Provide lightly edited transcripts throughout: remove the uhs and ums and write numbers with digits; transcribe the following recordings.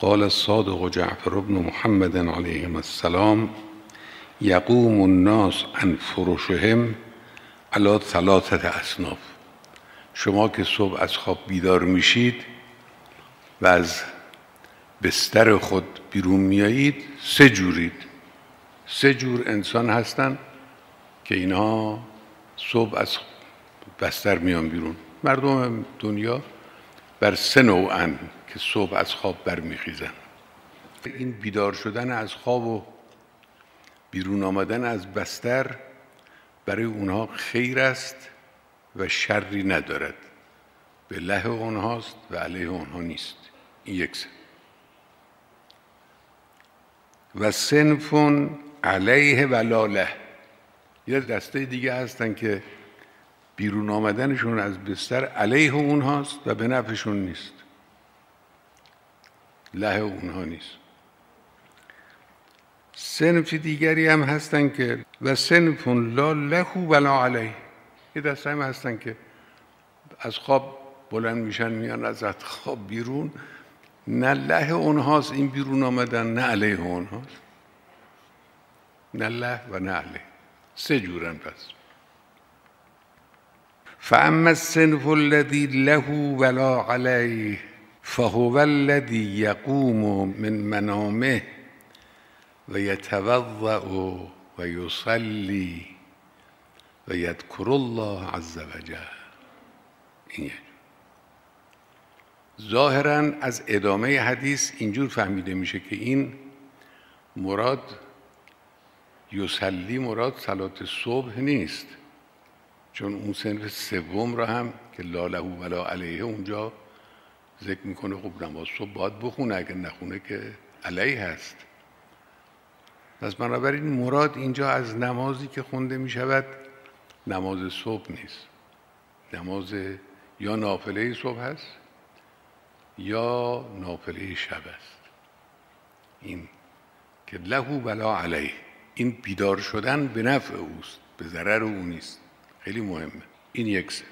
قال الصادق جعفر بن محمد علیهم السلام یقوم الناس عن فرشهم علی ثلاثه اصناف. شما که صبح از خواب بیدار میشید و از بستر خود بیرون میایید، سه جورید. سه جور انسان هستن که اینها صبح از بستر میان بیرون. مردم دنیا بر سه نوعن که صبح از خواب برمیخیزن. این بیدار شدن از خواب و بیرون آمدن از بستر برای اونها خیر است و شری ندارد. به له اونهاست و علیه اونها نیست. این یک سن. و صنف علیه ولا له. یه دسته دیگه هستن که بیرون آمدنشون از بستر علیه اونهاست و به نفعشون نیست، له اونها نیست. صنف دیگری هم هستن که و صنف لا له ولا علیه. یه دسته هم هستن که از خواب بلند میشن میان از خواب بیرون، نه له اونهاست این بیرون آمدن، نه علیه اونهاست، نه له و نه علیه. سه جورن. پس فاما الصنف الذي له ولا علیه فهو الذي يقوم من منامه و یتوضأ و یصلی و یذکر الله عز وجل. این ظاهراً از ادامه حدیث اینجور فهمیده میشه که این مراد یصلی مراد صلات صبح نیست، چون اون صنف سوم را هم که لا له ولا علیه اونجا ذکر میکنه. خب نماز صبح باید بخونه، اگر نخونه که علیه هست. پس بنابراین مراد اینجا از نمازی که خونده میشود نماز صبح نیست، نماز یا نافله صبح هست یا نافله شب است. این که له ولا علیه، این بیدار شدن به نفع اوست، به ضرر او نیست. خیلی مهمه. این یک سه.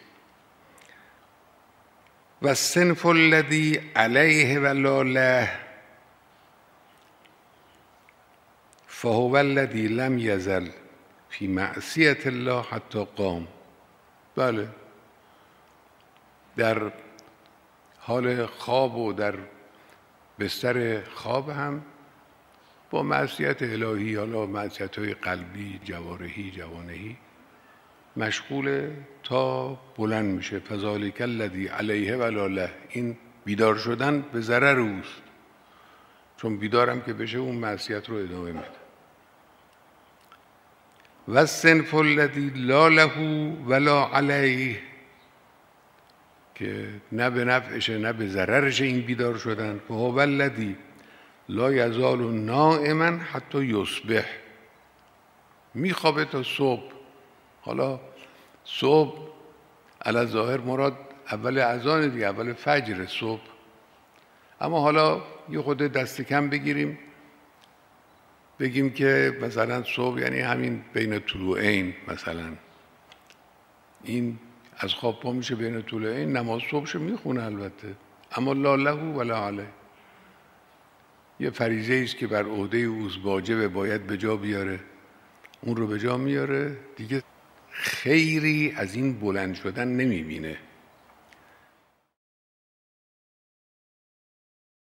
و الصنف الذی علیه ولا له فهو الذی لم یزل فی معصیة الله حتی قام. بله، در حال خواب و در بستر خواب هم با معصیت الهی، حالا معصیت‌های قلبی، جوارحی، جوانحی، مشغول تا بلند میشه. فذلک الذی علیه ولا له. این بیدار شدن به ضرر اوست، چون بیدارم که بشه اون معصیت رو ادامه میده. و الصنف الذی لا له ولا علیه، که نه به نفعشه نه به ضررشه این بیدار شدن. فهو الذی لا یزال نائما حتی یصبح. میخوابه تا صبح. حالا صبح علی ظاهر مراد اول اذان دیگه، اول فجر صبح. اما حالا یه خود دست کم بگیریم، بگیم که مثلا صبح یعنی همین بین طلوعین. مثلا این از خواب پا میشه بین طلوعین، نماز صبحشو میخونه البته، اما لا له ولا علیه. یه فریضه است که بر عهده اوست، واجبه، باید به جا بیاره. اون رو به جا میاره دیگه، خیری از این بلند شدن نمیبینه.